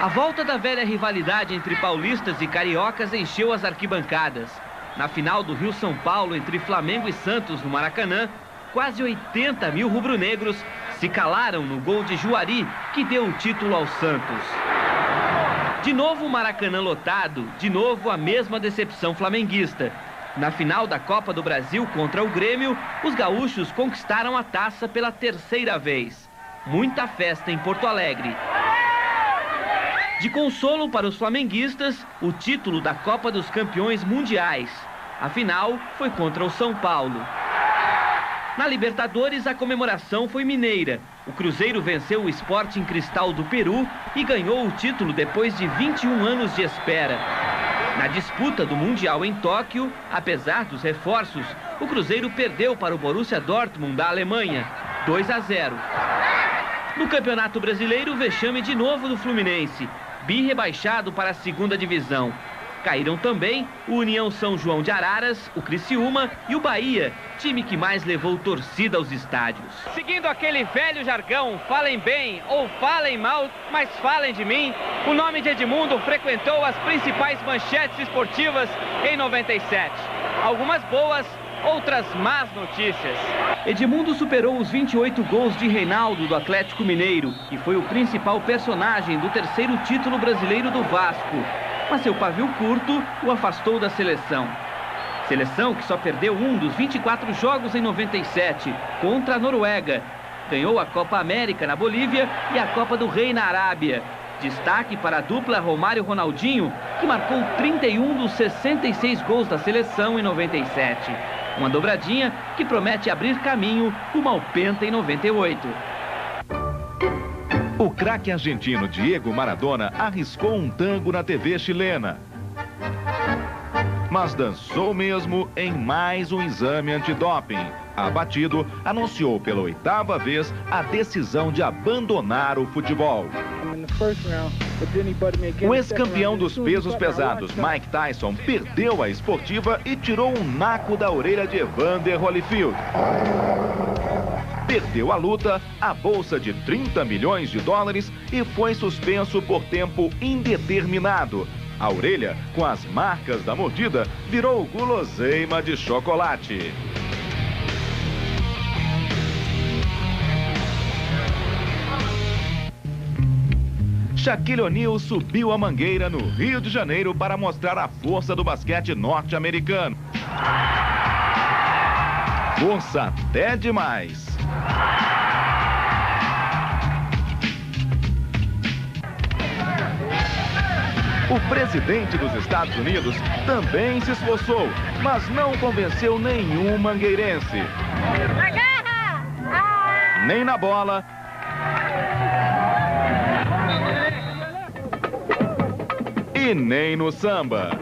Speaker 16: A volta da velha rivalidade entre paulistas e cariocas encheu as arquibancadas. Na final do Rio-São Paulo entre Flamengo e Santos no Maracanã, quase 80 mil rubro-negros se calaram no gol de Juari, que deu o título ao Santos. De novo o Maracanã lotado, de novo a mesma decepção flamenguista. Na final da Copa do Brasil contra o Grêmio, os gaúchos conquistaram a taça pela 3ª vez. Muita festa em Porto Alegre. De consolo para os flamenguistas, o título da Copa dos Campeões Mundiais. A final foi contra o São Paulo. Na Libertadores, a comemoração foi mineira. O Cruzeiro venceu o Sporting Cristal do Peru e ganhou o título depois de 21 anos de espera. Na disputa do Mundial em Tóquio, apesar dos reforços, o Cruzeiro perdeu para o Borussia Dortmund da Alemanha, 2-0. No Campeonato Brasileiro, vexame de novo do Fluminense, bi-rebaixado para a 2ª divisão. Caíram também o União São João de Araras, o Criciúma e o Bahia, time que mais levou torcida aos estádios.
Speaker 23: Seguindo aquele velho jargão, falem bem ou falem mal, mas falem de mim, o nome de Edmundo frequentou as principais manchetes esportivas em 97. Algumas boas, outras más notícias.
Speaker 16: Edmundo superou os 28 gols de Reinaldo do Atlético Mineiro e foi o principal personagem do 3º título brasileiro do Vasco. Mas seu pavio curto o afastou da seleção. Seleção que só perdeu um dos 24 jogos em 97, contra a Noruega. Ganhou a Copa América na Bolívia e a Copa do Rei na Arábia. Destaque para a dupla Romário-Ronaldinho, que marcou 31 dos 66 gols da seleção em 97. Uma dobradinha que promete abrir caminho rumo ao Penta em 98.
Speaker 3: O craque argentino Diego Maradona arriscou um tango na TV chilena. Mas dançou mesmo em mais um exame antidoping. Abatido, anunciou pela 8ª vez a decisão de abandonar o futebol. O ex-campeão dos pesos pesados, Mike Tyson, perdeu a esportiva e tirou um naco da orelha de Evander Holyfield. perdeu a luta, a bolsa de 30 milhões de dólares e foi suspenso por tempo indeterminado. A orelha, com as marcas da mordida, virou guloseima de chocolate. Shaquille O'Neal subiu a mangueira no Rio de Janeiro para mostrar a força do basquete norte-americano. Força até demais. O presidente dos Estados Unidos também se esforçou, mas não convenceu nenhum mangueirense. Nem na bola, e nem no samba.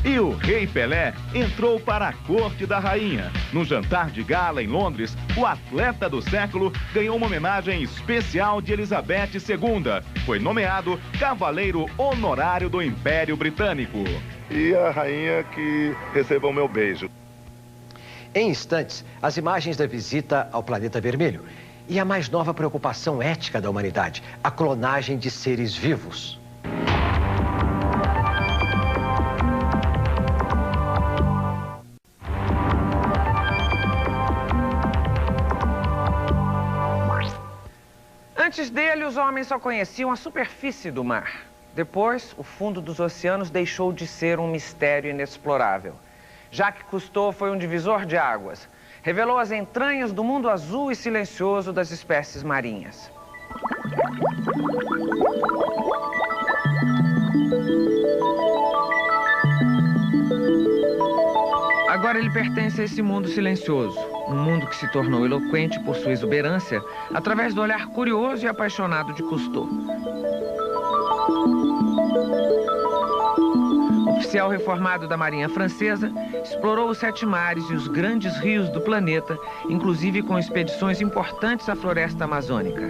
Speaker 3: E o Rei Pelé entrou para a corte da rainha. No jantar de gala em Londres, o atleta do século ganhou uma homenagem especial de Elizabeth II. Foi nomeado Cavaleiro Honorário do Império Britânico.
Speaker 18: E a rainha que receba o meu beijo.
Speaker 1: Em instantes, as imagens da visita ao planeta vermelho e a mais nova preocupação ética da humanidade, a clonagem de seres vivos.
Speaker 2: Antes dele, os homens só conheciam a superfície do mar. Depois, o fundo dos oceanos deixou de ser um mistério inexplorável. Jacques Cousteau foi um divisor de águas. Revelou as entranhas do mundo azul e silencioso das espécies marinhas. Agora ele pertence a esse mundo silencioso, um mundo que se tornou eloquente por sua exuberância através do olhar curioso e apaixonado de Cousteau. Oficial reformado da Marinha Francesa, explorou os 7 mares e os grandes rios do planeta, inclusive com expedições importantes à floresta amazônica.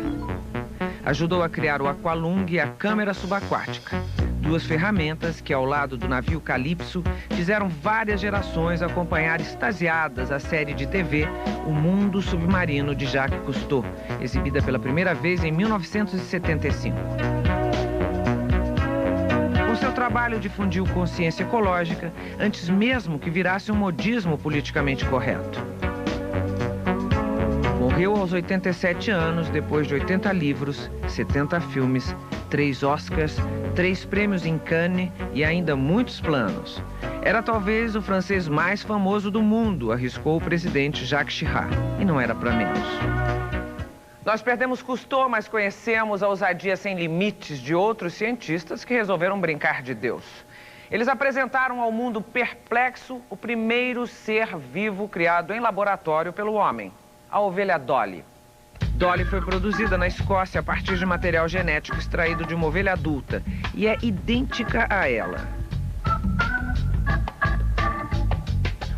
Speaker 2: Ajudou a criar o Aqualung e a câmera subaquática, 2 ferramentas que, ao lado do navio Calypso, fizeram várias gerações acompanhar extasiadas a série de TV O Mundo Submarino de Jacques Cousteau, exibida pela primeira vez em 1975. Seu trabalho difundiu consciência ecológica antes mesmo que virasse um modismo politicamente correto. Morreu aos 87 anos, depois de 80 livros, 70 filmes, 3 Oscars, 3 prêmios em Cannes e ainda muitos planos. Era talvez o francês mais famoso do mundo, arriscou o presidente Jacques Chirac, e não era para menos. Nós perdemos Cousteau, mas conhecemos a ousadia sem limites de outros cientistas que resolveram brincar de Deus. Eles apresentaram ao mundo perplexo o primeiro ser vivo criado em laboratório pelo homem, a ovelha Dolly. Dolly foi produzida na Escócia a partir de material genético extraído de uma ovelha adulta e é idêntica a ela.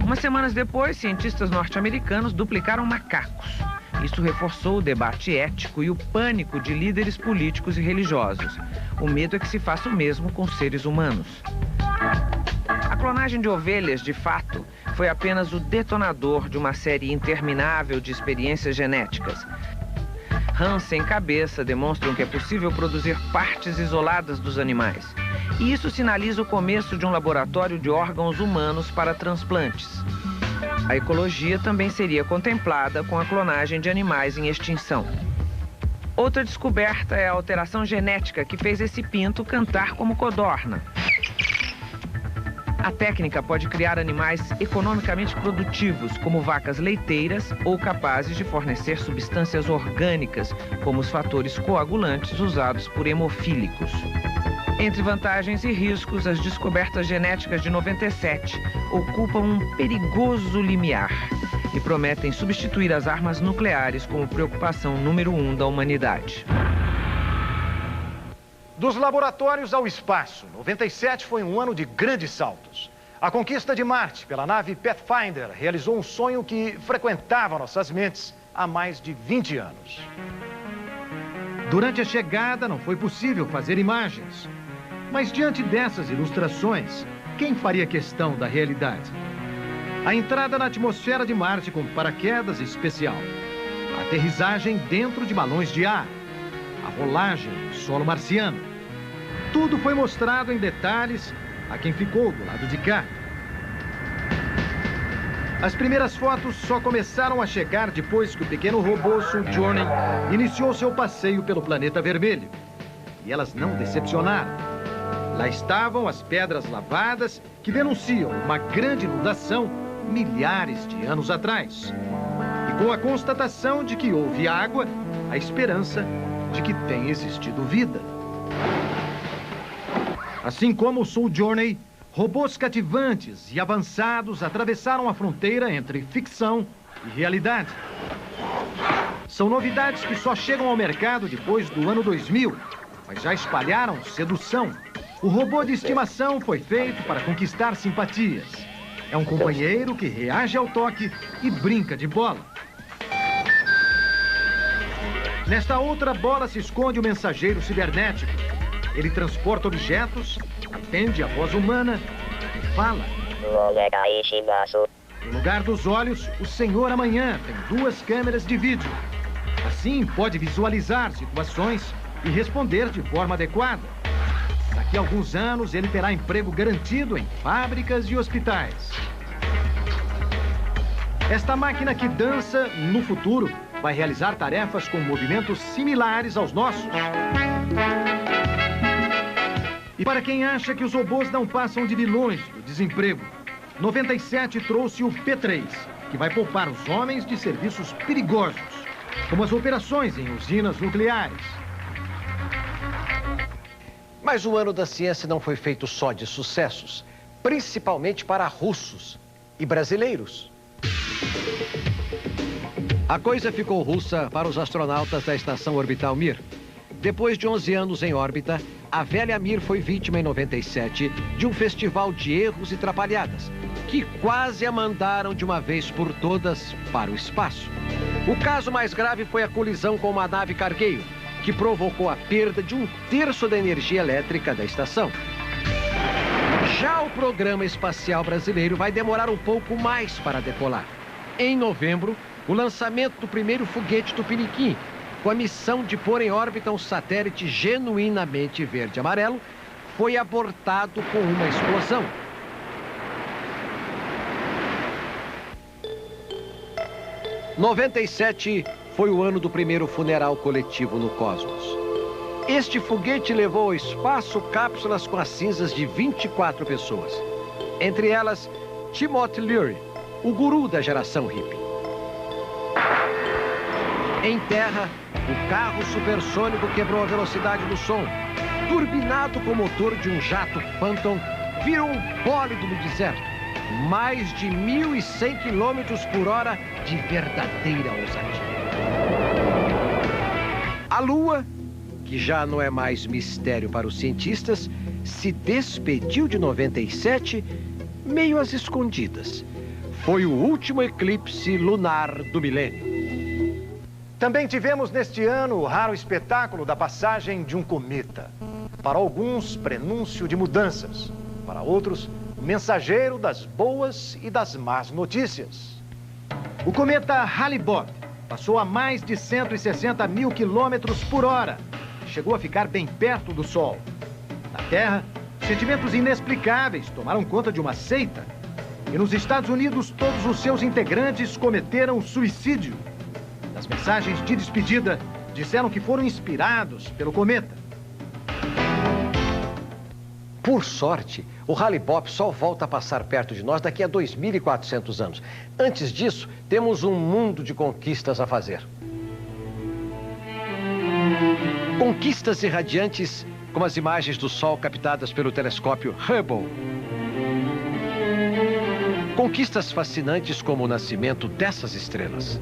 Speaker 2: Umas semanas depois, cientistas norte-americanos duplicaram macacos. Isso reforçou o debate ético e o pânico de líderes políticos e religiosos. O medo é que se faça o mesmo com seres humanos. A clonagem de ovelhas, de fato, foi apenas o detonador de uma série interminável de experiências genéticas. Rãs sem cabeça demonstram que é possível produzir partes isoladas dos animais. E isso sinaliza o começo de um laboratório de órgãos humanos para transplantes. A ecologia também seria contemplada com a clonagem de animais em extinção. Outra descoberta é a alteração genética que fez esse pinto cantar como codorna. A técnica pode criar animais economicamente produtivos, como vacas leiteiras, ou capazes de fornecer substâncias orgânicas, como os fatores coagulantes usados por hemofílicos. Entre vantagens e riscos, as descobertas genéticas de 97 ocupam um perigoso limiar e prometem substituir as armas nucleares como preocupação número 1 da humanidade.
Speaker 5: Dos laboratórios ao espaço, 97 foi um ano de grandes saltos. A conquista de Marte pela nave Pathfinder realizou um sonho que frequentava nossas mentes há mais de 20 anos. Durante a chegada, não foi possível fazer imagens. Mas diante dessas ilustrações, quem faria questão da realidade? A entrada na atmosfera de Marte com paraquedas especial. A aterrissagem dentro de balões de ar. A rolagem no solo marciano. Tudo foi mostrado em detalhes a quem ficou do lado de cá. As primeiras fotos só começaram a chegar depois que o pequeno robô Sojourner iniciou seu passeio pelo planeta vermelho. E elas não decepcionaram. Lá estavam as pedras lavadas que denunciam uma grande inundação milhares de anos atrás. E com a constatação de que houve água, a esperança de que tenha existido vida. Assim como o Sojourner, robôs cativantes e avançados atravessaram a fronteira entre ficção e realidade. São novidades que só chegam ao mercado depois do ano 2000, mas já espalharam sedução. O robô de estimação foi feito para conquistar simpatias. É um companheiro que reage ao toque e brinca de bola. Nesta outra bola se esconde o mensageiro cibernético. Ele transporta objetos, atende a voz humana e fala. No lugar dos olhos, o Senhor Amanhã tem 2 câmeras de vídeo. Assim, pode visualizar situações e responder de forma adequada. Daqui a alguns anos, ele terá emprego garantido em fábricas e hospitais. Esta máquina que dança, no futuro, vai realizar tarefas com movimentos similares aos nossos. E para quem acha que os robôs não passam de vilões do desemprego, 97 trouxe o P3, que vai poupar os homens de serviços perigosos, como as operações em usinas nucleares.
Speaker 1: Mas o ano da ciência não foi feito só de sucessos, principalmente para russos e brasileiros. A coisa ficou russa para os astronautas da Estação Orbital Mir. Depois de 11 anos em órbita, a velha Mir foi vítima em 97 de um festival de erros e trapalhadas, que quase a mandaram de uma vez por todas para o espaço. O caso mais grave foi a colisão com uma nave cargueiro, que provocou a perda de 1/3 da energia elétrica da estação. Já o programa espacial brasileiro vai demorar um pouco mais para decolar. Em novembro, o lançamento do primeiro foguete Tupiniquim, com a missão de pôr em órbita um satélite genuinamente verde-amarelo, foi abortado com uma explosão. Em 97 foi o ano do primeiro funeral coletivo no cosmos. Este foguete levou ao espaço cápsulas com as cinzas de 24 pessoas. Entre elas, Timothy Leary, o guru da geração hippie. Em terra, o carro supersônico quebrou a velocidade do som. Turbinado com o motor de um jato Phantom, virou um bólido no deserto. Mais de 1.100 km/h de verdadeira ousadia. A Lua, que já não é mais mistério para os cientistas, se despediu de 97 meio às escondidas. Foi o último eclipse lunar do milênio.
Speaker 5: Também tivemos neste ano o raro espetáculo da passagem de um cometa. Para alguns, prenúncio de mudanças. Para outros, mensageiro das boas e das más notícias. O cometa Hale-Bopp passou a mais de 160 mil km/h. Chegou a ficar bem perto do Sol. Na Terra, sentimentos inexplicáveis tomaram conta de uma seita. E nos Estados Unidos, todos os seus integrantes cometeram suicídio. Nas mensagens de despedida, disseram que foram inspirados pelo cometa.
Speaker 1: Por sorte, o Hale-Bopp só volta a passar perto de nós daqui a 2.400 anos. Antes disso, temos um mundo de conquistas a fazer. Conquistas irradiantes, como as imagens do Sol captadas pelo telescópio Hubble. Conquistas fascinantes como o nascimento dessas estrelas.